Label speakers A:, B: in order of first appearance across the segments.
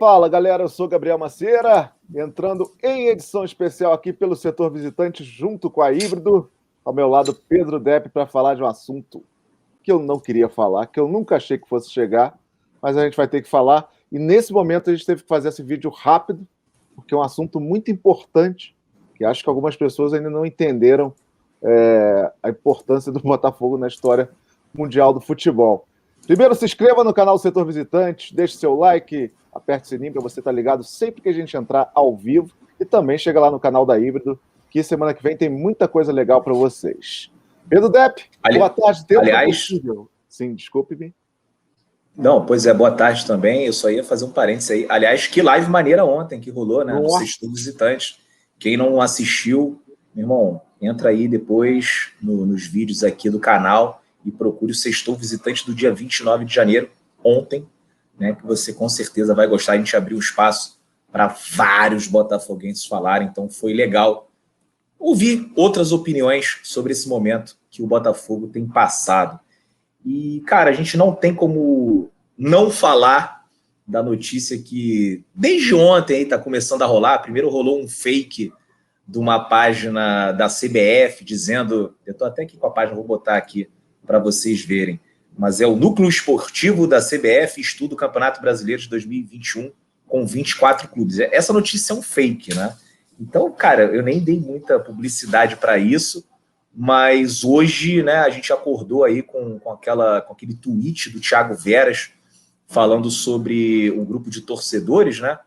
A: Fala, galera, eu sou Gabriel Macieira, entrando em edição especial aqui pelo setor visitante, junto com a Híbrido, ao meu lado Pedro Depp, para falar de um assunto que eu não queria falar, que eu nunca achei que fosse chegar, mas a gente vai ter que falar, e nesse momento a gente teve que fazer esse vídeo rápido, porque é um assunto muito importante, que acho que algumas pessoas ainda não entenderam a importância do Botafogo na história mundial do futebol. Primeiro, se inscreva no canal Setor Visitante, deixe seu like, aperte o sininho para você estar ligado sempre que a gente entrar ao vivo, e também chega lá no canal da Híbrido, que semana que vem tem muita coisa legal para vocês. Pedro Depp, boa tarde.
B: Aliás,
A: sim, desculpe-me.
B: Não, pois é, boa tarde também. Eu só ia fazer um parênteses aí. Aliás, que live maneira ontem que rolou, né? No Sextou Visitante. Quem não assistiu, meu irmão, entra aí depois nos vídeos aqui do canal e procure o Sextou Visitante do dia 29 de janeiro, ontem, né? Que você com certeza vai gostar. A gente abriu um espaço para vários botafoguenses falarem, então foi legal ouvir outras opiniões sobre esse momento que o Botafogo tem passado. E, cara, a gente não tem como não falar da notícia que desde ontem aí tá começando a rolar. Primeiro rolou um fake de uma página da CBF dizendo, eu tô até aqui com a página, vou botar aqui para vocês verem, mas é o Núcleo Esportivo da CBF estuda o Campeonato Brasileiro de 2021 com 24 clubes. Essa notícia é um fake, né? Então, cara, eu nem dei muita publicidade para isso, mas hoje, né, a gente acordou aí com aquele tweet do Thiago Veras falando sobre um grupo de torcedores, né,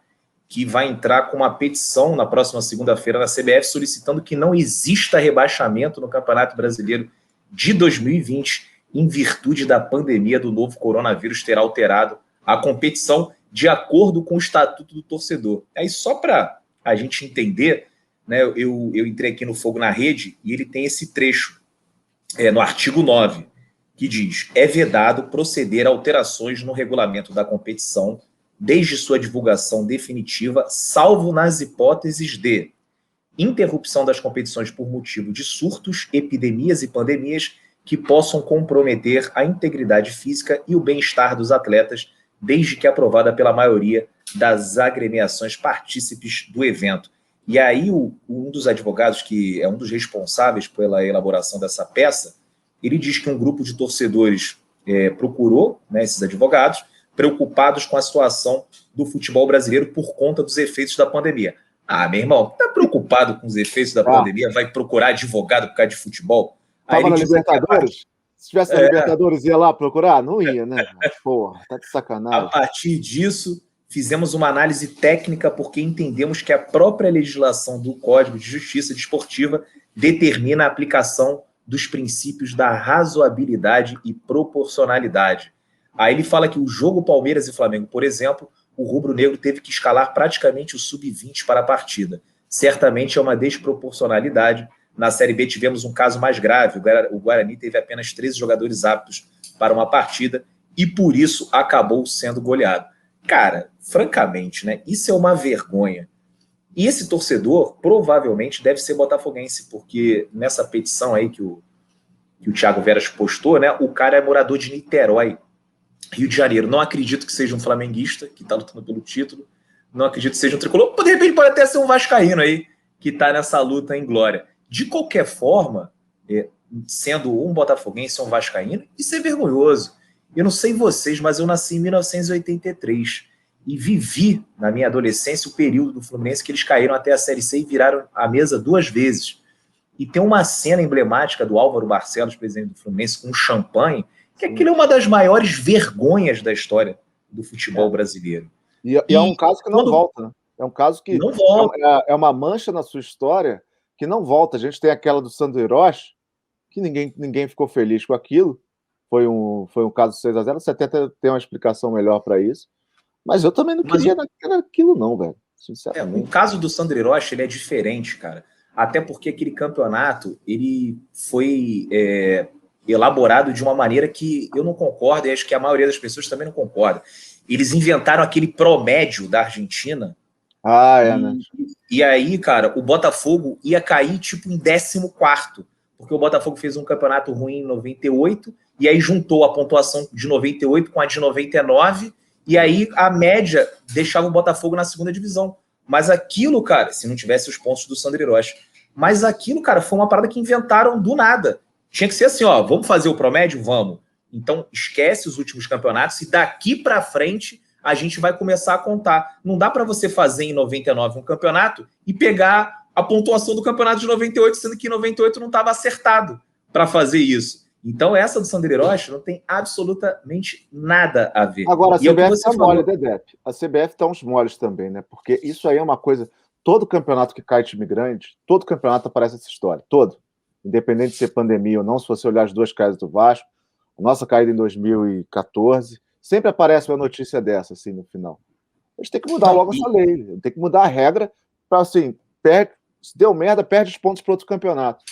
B: que vai entrar com uma petição na próxima segunda-feira na CBF solicitando que não exista rebaixamento no Campeonato Brasileiro de 2020 em virtude da pandemia do novo coronavírus ter alterado a competição de acordo com o Estatuto do Torcedor. Aí só para a gente entender, né, eu entrei aqui no Fogo na Rede e ele tem esse trecho no artigo 9, que diz: é vedado proceder a alterações no regulamento da competição desde sua divulgação definitiva, salvo nas hipóteses de interrupção das competições por motivo de surtos, epidemias e pandemias que possam comprometer a integridade física e o bem-estar dos atletas, desde que aprovada pela maioria das agremiações partícipes do evento. E aí um dos advogados, que é um dos responsáveis pela elaboração dessa peça, ele diz que um grupo de torcedores procurou, né, esses advogados, preocupados com a situação do futebol brasileiro por conta dos efeitos da pandemia. Ah, meu irmão, tá preocupado com os efeitos da pandemia? Vai procurar advogado por causa de futebol?
A: Tava na Libertadores? Se tivesse na Libertadores, ia lá procurar? Não ia, né? Porra, tá de sacanagem.
B: A partir disso, fizemos uma análise técnica porque entendemos que a própria legislação do Código de Justiça Desportiva determina a aplicação dos princípios da razoabilidade e proporcionalidade. Aí ele fala que o jogo Palmeiras e Flamengo, por exemplo, o rubro-negro teve que escalar praticamente o sub-20 para a partida. Certamente é uma desproporcionalidade. Na Série B tivemos um caso mais grave. O Guarani teve apenas 13 jogadores aptos para uma partida e por isso acabou sendo goleado. Cara, francamente, né, isso é uma vergonha. E esse torcedor provavelmente deve ser botafoguense, porque nessa petição aí que o Thiago Veras postou, né, o cara é morador de Niterói, Rio de Janeiro. Não acredito que seja um flamenguista que está lutando pelo título. Não acredito que seja um tricolor. De repente pode até ser um vascaíno aí que está nessa luta em glória. De qualquer forma, sendo um botafoguense ou um vascaíno, isso é vergonhoso. Eu não sei vocês, mas eu nasci em 1983 e vivi na minha adolescência o período do Fluminense que eles caíram até a Série C e viraram a mesa 2 vezes. E tem uma cena emblemática do Álvaro Barcelos, presidente do Fluminense, com champanhe, que aquilo é uma das maiores vergonhas da história do futebol brasileiro.
A: E é um caso que não volta, né? É um caso que
B: não volta.
A: É uma mancha na sua história que não volta. A gente tem aquela do Sandro Hiroshi, que ninguém ficou feliz com aquilo. Foi um caso 6-0. Você até tem uma explicação melhor para isso. Mas eu também não queria aquilo, não, velho. Sinceramente.
B: O caso do Sandro Hiroshi, ele é diferente, cara. Até porque aquele campeonato, ele foi elaborado de uma maneira que eu não concordo, e acho que a maioria das pessoas também não concorda. Eles inventaram aquele promédio da Argentina.
A: Né?
B: E aí, cara, o Botafogo ia cair tipo em 14º, porque o Botafogo fez um campeonato ruim em 98, e aí juntou a pontuação de 98 com a de 99, e aí a média deixava o Botafogo na segunda divisão. Mas aquilo, cara, se não tivesse os pontos do Sandro Hiroshi, mas aquilo, cara, foi uma parada que inventaram do nada. Tinha que ser assim, ó, vamos fazer o promédio? Vamos. Então, esquece os últimos campeonatos e daqui para frente a gente vai começar a contar. Não dá para você fazer em 99 um campeonato e pegar a pontuação do campeonato de 98, sendo que em 98 não estava acertado para fazer isso. Então, essa do Sandro Hiroshi não tem absolutamente nada a ver.
A: Agora, a CBF está mole, Dedep. A CBF está uns moles também, né? Porque isso aí é uma coisa... Todo campeonato que cai time grande, todo campeonato aparece essa história. Todo. Independente de ser pandemia ou não, se você olhar as duas caídas do Vasco, a nossa caída em 2014, sempre aparece uma notícia dessa, assim, no final. A gente tem que mudar logo essa lei. Tem que mudar a regra para, assim, se deu merda, perde os pontos para outro campeonato.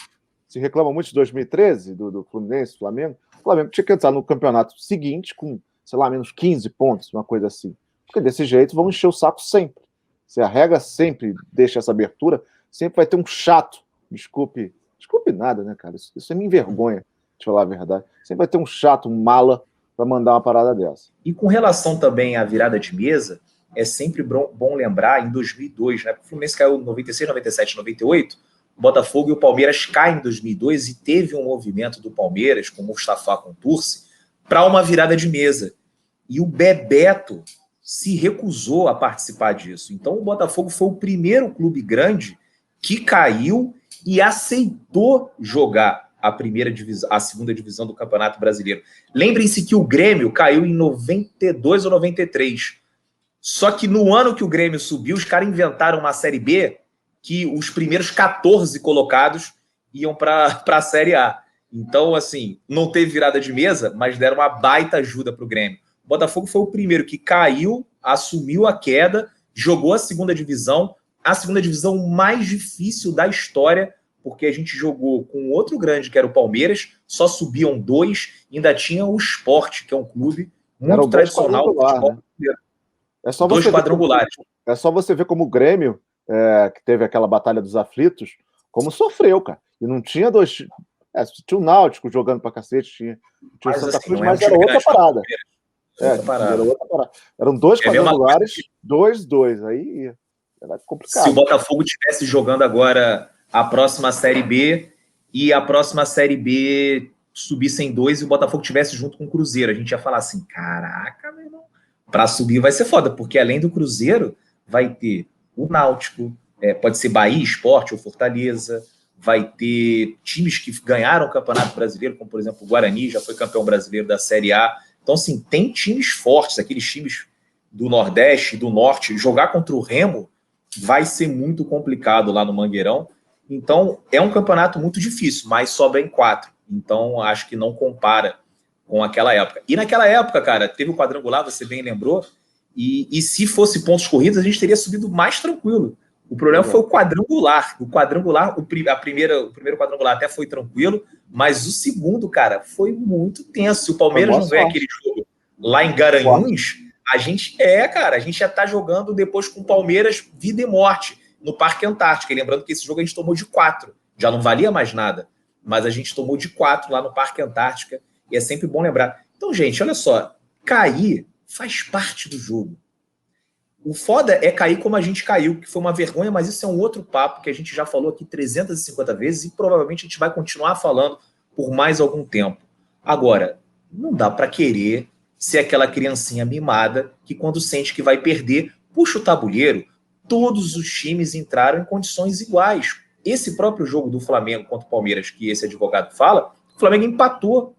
A: Se reclama muito de 2013, do Fluminense, Flamengo, o Flamengo tinha que entrar no campeonato seguinte com, sei lá, menos 15 pontos, uma coisa assim. Porque desse jeito vão encher o saco sempre. Se a regra sempre deixa essa abertura, sempre vai ter um chato. Desculpe nada, né, cara? Isso me envergonha, de falar a verdade. Sempre vai ter um chato, um mala, para mandar uma parada dessa.
B: E com relação também à virada de mesa, é sempre bom lembrar, em 2002, né? O Fluminense caiu em 96, 97, 98, o Botafogo e o Palmeiras caem em 2002 e teve um movimento do Palmeiras, com o Mustafa Contursi, para uma virada de mesa. E o Bebeto se recusou a participar disso. Então o Botafogo foi o primeiro clube grande que caiu e aceitou jogar a segunda divisão do Campeonato Brasileiro. Lembrem-se que o Grêmio caiu em 92 ou 93. Só que no ano que o Grêmio subiu, os caras inventaram uma Série B que os primeiros 14 colocados iam para a Série A. Então, assim, não teve virada de mesa, mas deram uma baita ajuda para o Grêmio. O Botafogo foi o primeiro que caiu, assumiu a queda, jogou a segunda divisão mais difícil da história, porque a gente jogou com outro grande, que era o Palmeiras, só subiam 2, ainda tinha o Sport, que é um clube muito tradicional do futebol brasileiro.
A: É só 2 quadrangulares. É só você ver como o Grêmio, que teve aquela batalha dos aflitos, como sofreu, cara. E não tinha dois... tinha o Náutico jogando pra cacete, tinha o Santa Cruz, mas era outra parada. Era outra parada. Eram 2 quadrangulares, 2-2. Aí era complicado.
B: Se o Botafogo estivesse jogando agora a próxima Série B e a próxima Série B subissem 2 e o Botafogo estivesse junto com o Cruzeiro, a gente ia falar assim, caraca, meu irmão, para subir vai ser foda, porque além do Cruzeiro vai ter o Náutico, pode ser Bahia, Sport ou Fortaleza, vai ter times que ganharam o Campeonato Brasileiro, como por exemplo o Guarani, já foi campeão brasileiro da Série A. Então, assim, tem times fortes, aqueles times do Nordeste, do Norte. Jogar contra o Remo vai ser muito complicado lá no Mangueirão. Então, é um campeonato muito difícil, mas sobra em 4. Então, acho que não compara com aquela época. E naquela época, cara, teve o quadrangular, você bem lembrou, e se fosse pontos corridos, a gente teria subido mais tranquilo. O problema foi o quadrangular. O primeiro quadrangular até foi tranquilo, mas o segundo, cara, foi muito tenso. Se o Palmeiras não ganha aquele jogo lá em Garanhuns, a gente já tá jogando depois com o Palmeiras vida e morte no Parque Antártica. E lembrando que esse jogo a gente tomou de 4. Já não valia mais nada, mas a gente tomou de 4 lá no Parque Antártica. E é sempre bom lembrar. Então, gente, olha só. Cair faz parte do jogo. O foda é cair como a gente caiu, que foi uma vergonha, mas isso é um outro papo que a gente já falou aqui 350 vezes e provavelmente a gente vai continuar falando por mais algum tempo. Agora, não dá para querer ser aquela criancinha mimada que quando sente que vai perder, puxa o tabuleiro. Todos os times entraram em condições iguais. Esse próprio jogo do Flamengo contra o Palmeiras, que esse advogado fala, o Flamengo empatou.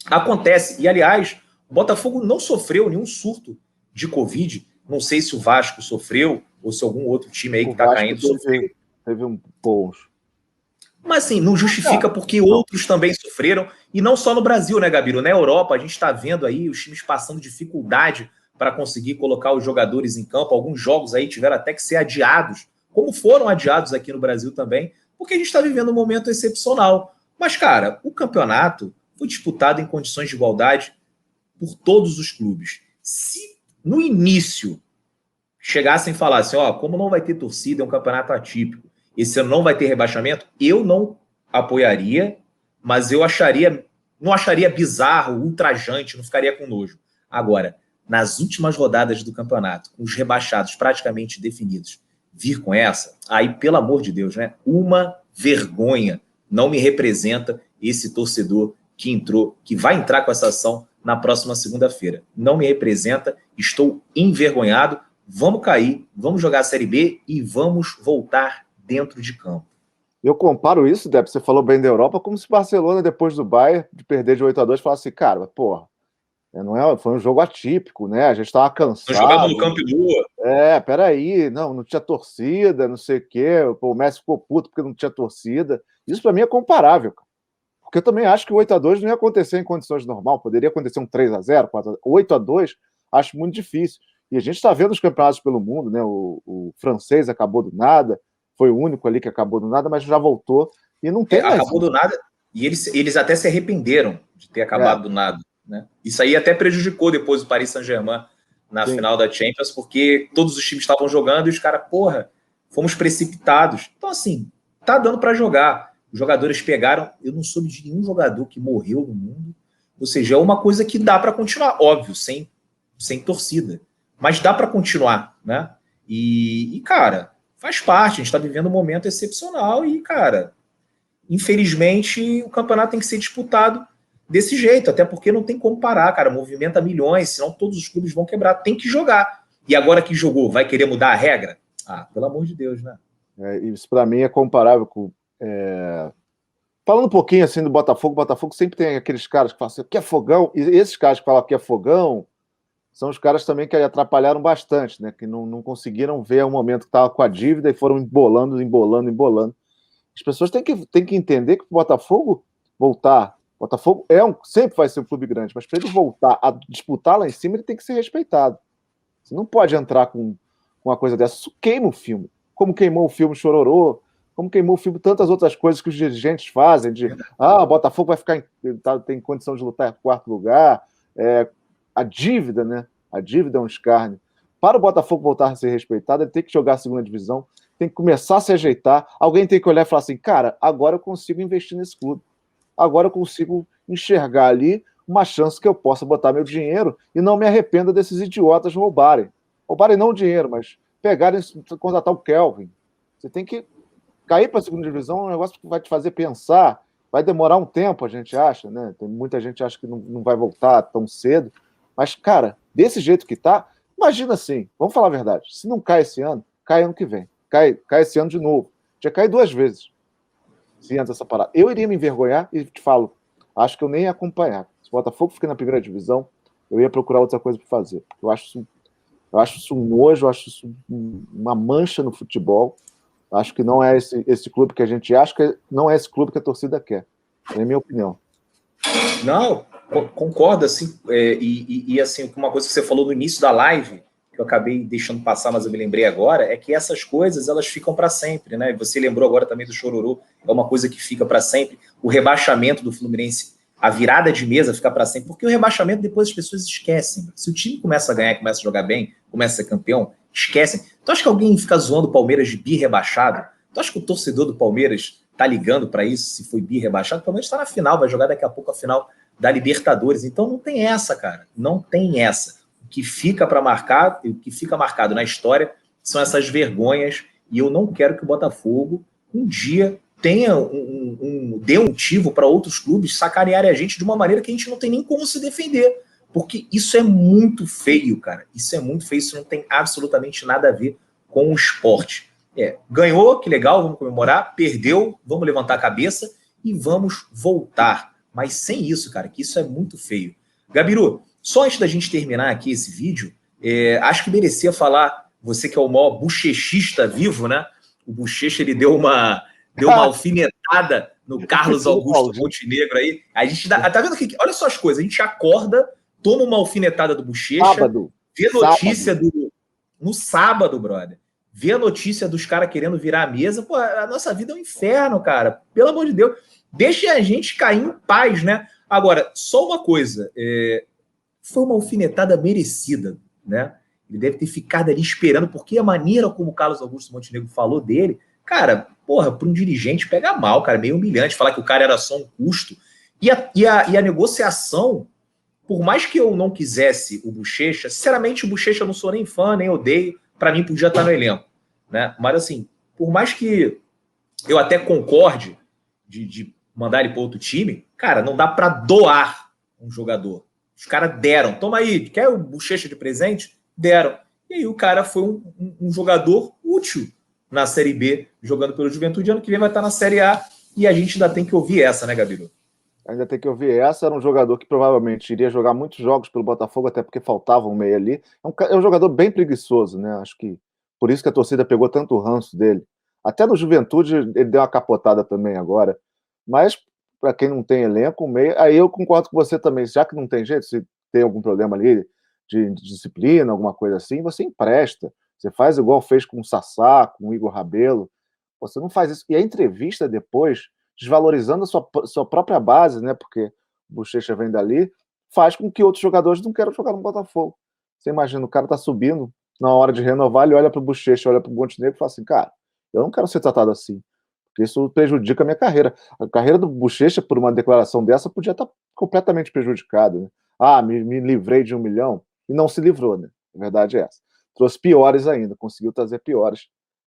B: Acontece. E, aliás, o Botafogo não sofreu nenhum surto de Covid. Não sei se o Vasco sofreu ou se algum outro time aí que está caindo sofreu.
A: Teve um pouso.
B: Mas, assim, não justifica porque outros também sofreram. E não só no Brasil, né, Gabiru? Na Europa, a gente está vendo aí os times passando dificuldade para conseguir colocar os jogadores em campo. Alguns jogos aí tiveram até que ser adiados, como foram adiados aqui no Brasil também, porque a gente está vivendo um momento excepcional. Mas, cara, o campeonato foi disputado em condições de igualdade por todos os clubes. Se no início chegassem e falassem, como não vai ter torcida, é um campeonato atípico, esse ano não vai ter rebaixamento, eu não apoiaria, mas eu não acharia bizarro, ultrajante, não ficaria com nojo. Agora, nas últimas rodadas do campeonato, com os rebaixados praticamente definidos, vir com essa, aí, pelo amor de Deus, né? Uma vergonha. Não me representa esse torcedor que entrou, que vai entrar com essa ação na próxima segunda-feira. Não me representa, estou envergonhado. Vamos cair, vamos jogar a Série B e vamos voltar dentro de campo.
A: Eu comparo isso, Depp, você falou bem da Europa, como se o Barcelona, depois do Bayern, de perder de 8-2, falasse assim, cara, porra, foi um jogo atípico, né? A gente estava cansado.
B: Nós jogamos no Camp Nou.
A: Peraí, não tinha torcida, não sei o quê. Pô, o Messi ficou puto porque não tinha torcida. Isso para mim é comparável, cara. Porque eu também acho que o 8-2 não ia acontecer em condições normais. Poderia acontecer um 3-0, 4-0. 8-2, acho muito difícil. E a gente está vendo os campeonatos pelo mundo, né? O francês acabou do nada, foi o único ali que acabou do nada, mas já voltou e não tem mais.
B: Acabou do nada, e eles até se arrependeram de ter acabado do nada. Né? Isso aí até prejudicou depois o Paris Saint-Germain na final da Champions, porque todos os times estavam jogando e os caras, fomos precipitados. Então, assim, tá dando para jogar. Os jogadores pegaram, eu não soube de nenhum jogador que morreu no mundo, ou seja, é uma coisa que dá para continuar, óbvio, sem torcida, mas dá para continuar, né? E, cara, faz parte, a gente está vivendo um momento excepcional e, cara, infelizmente o campeonato tem que ser disputado desse jeito, até porque não tem como parar, cara, movimenta milhões, senão todos os clubes vão quebrar, tem que jogar. E agora que jogou, vai querer mudar a regra? Pelo amor de Deus, né?
A: Isso para mim é comparável com... Falando um pouquinho assim do Botafogo, o Botafogo sempre tem aqueles caras que falam assim, que é fogão, e esses caras que falam que é fogão, são os caras também que atrapalharam bastante, né? Que não conseguiram ver o momento que estava com a dívida e foram embolando. As pessoas têm que entender que o Botafogo voltar... O Botafogo sempre vai ser um clube grande, mas para ele voltar a disputar lá em cima, ele tem que ser respeitado. Você não pode entrar com uma coisa dessa. Isso queima o filme. Como queimou o filme Chororô, como queimou o filme tantas outras coisas que os dirigentes fazem, o Botafogo vai ficar tem condição de lutar em quarto lugar. A dívida, né? A dívida é um escárnio. Para o Botafogo voltar a ser respeitado, ele tem que jogar a segunda divisão, tem que começar a se ajeitar. Alguém tem que olhar e falar assim, cara, agora eu consigo investir nesse clube. Agora eu consigo enxergar ali uma chance que eu possa botar meu dinheiro e não me arrependa desses idiotas roubarem. Roubarem não o dinheiro, mas pegarem, contratar o Kelvin. Você tem que cair para a segunda divisão, é um negócio que vai te fazer pensar. Vai demorar um tempo, a gente acha, né? Tem muita gente que acha que não vai voltar tão cedo. Mas, cara, desse jeito que tá, imagina assim, vamos falar a verdade, se não cai esse ano, cai ano que vem. Cai esse ano de novo. Já cai 2 vezes. Se entra essa parada. Eu iria me envergonhar e te falo, acho que eu nem ia acompanhar. Se o Botafogo fica na primeira divisão, eu ia procurar outra coisa para fazer. Eu acho isso um nojo, eu acho isso uma mancha no futebol. Acho que não é esse clube que a gente acha, que não é esse clube que a torcida quer. É a minha opinião.
B: Não, concordo, assim, e assim, uma coisa que você falou no início da live, que eu acabei deixando passar, mas eu me lembrei agora, é que essas coisas, elas ficam para sempre, né? Você lembrou agora também do Chororô, é uma coisa que fica para sempre. O rebaixamento do Fluminense, a virada de mesa fica para sempre, porque o rebaixamento depois as pessoas esquecem. Se o time começa a ganhar, começa a jogar bem, começa a ser campeão, esquecem. Tu acha que alguém fica zoando o Palmeiras de bi-rebaixado? Tu acha que o torcedor do Palmeiras tá ligando para isso, se foi bi-rebaixado? O Palmeiras está na final, vai jogar daqui a pouco a final da Libertadores. Então não tem essa, cara. Não tem essa. O que fica para marcar, o que fica marcado na história são essas vergonhas, e eu não quero que o Botafogo um dia tenha dê um motivo para outros clubes sacanearem a gente de uma maneira que a gente não tem nem como se defender. Porque isso é muito feio, cara. Isso é muito feio, isso não tem absolutamente nada a ver com o esporte. Ganhou, que legal, vamos comemorar. Perdeu, vamos levantar a cabeça e vamos voltar. Mas sem isso, cara, que isso é muito feio. Gabiru, só antes da gente terminar aqui esse vídeo, acho que merecia falar, você que é o maior bochechista vivo, né? O Bochecha, ele deu uma alfinetada no Carlos Augusto Montenegro aí. A gente tá vendo aqui? Olha só as coisas, a gente acorda, toma uma alfinetada do Bochecha, vê notícia no sábado, brother. Vê a notícia dos caras querendo virar a mesa. Pô, a nossa vida é um inferno, cara. Pelo amor de Deus. Deixa a gente cair em paz, né? Agora, só uma coisa. Foi uma alfinetada merecida, né? Ele deve ter ficado ali esperando, porque a maneira como o Carlos Augusto Montenegro falou dele, cara, porra, para um dirigente pega mal, cara, meio humilhante, falar que o cara era só um custo. E a negociação por mais que eu não quisesse o Bochecha, sinceramente o Bochecha eu não sou nem fã, nem odeio, para mim podia estar no elenco, né? Mas assim, por mais que eu até concorde de mandar ele para outro time, cara, não dá para doar um jogador. Os caras deram, toma aí, quer o Bochecha de presente? Deram. E aí o cara foi um jogador útil na Série B, jogando pelo Juventude, ano que vem vai estar na Série A, e a gente ainda tem que ouvir essa, né, Gabiru?
A: Ainda tem que ouvir essa. Era um jogador que provavelmente iria jogar muitos jogos pelo Botafogo, até porque faltava um meio ali. É um jogador bem preguiçoso, né? Acho que por isso que a torcida pegou tanto ranço dele. Até no Juventude ele deu uma capotada também agora. Mas, para quem não tem elenco, o meio. Aí eu concordo com você também. Já que não tem jeito, se tem algum problema ali de disciplina, alguma coisa assim, você empresta. Você faz igual fez com o Sassá, com o Igor Rabelo. Você não faz isso. E a entrevista depois, desvalorizando a sua própria base, né? Porque o Bochecha vem dali, faz com que outros jogadores não queiram jogar no Botafogo. Você imagina, o cara tá subindo, na hora de renovar, ele olha para o Bochecha, olha para o Montenegro e fala assim, cara, eu não quero ser tratado assim, porque isso prejudica a minha carreira. A carreira do Bochecha, por uma declaração dessa, podia estar completamente prejudicada, né? Ah, me livrei de 1 milhão, e não se livrou, né? A verdade é essa. Trouxe piores ainda, conseguiu trazer piores,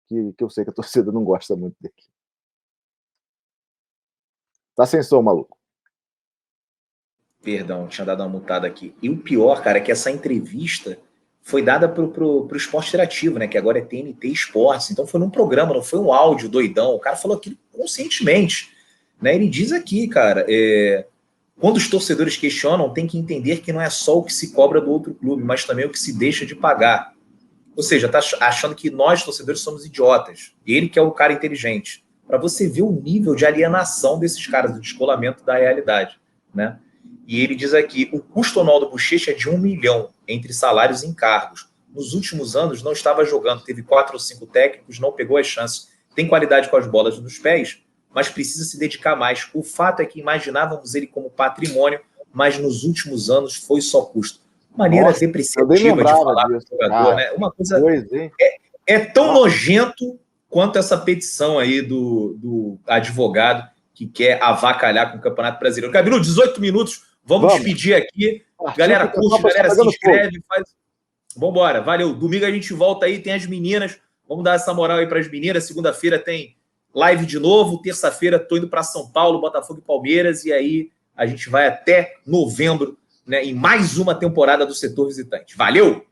A: que eu sei que a torcida não gosta muito dele. Tá sem som, maluco.
B: Perdão, tinha dado uma mutada aqui. E o pior, cara, é que essa entrevista foi dada pro Esporte Interativo, né? Que agora é TNT Esportes. Então foi num programa, não foi um áudio doidão. O cara falou aquilo conscientemente. Né? Ele diz aqui, cara, quando os torcedores questionam, tem que entender que não é só o que se cobra do outro clube, mas também o que se deixa de pagar. Ou seja, tá achando que nós, torcedores, somos idiotas. Ele que é o cara inteligente. Para você ver o nível de alienação desses caras, do descolamento da realidade, né? E ele diz aqui, o custo anual do Bochecha é de 1 milhão, entre salários e encargos. Nos últimos anos, não estava jogando, teve 4 ou 5 técnicos, não pegou as chances. Tem qualidade com as bolas nos pés, mas precisa se dedicar mais. O fato é que imaginávamos ele como patrimônio, mas nos últimos anos foi só custo. Maneira depreciativa de falar com o jogador, né? Uma coisa é tão nojento quanto essa petição aí do advogado que quer avacalhar com o Campeonato Brasileiro. Gabiru, 18 minutos, vamos despedir aqui. Galera, curte, galera, se inscreve, faz... Vambora, valeu. Domingo a gente volta aí, tem as meninas, vamos dar essa moral aí para as meninas. Segunda-feira tem live de novo, terça-feira tô indo para São Paulo, Botafogo e Palmeiras, e aí a gente vai até novembro, né, em mais uma temporada do Setor Visitante. Valeu!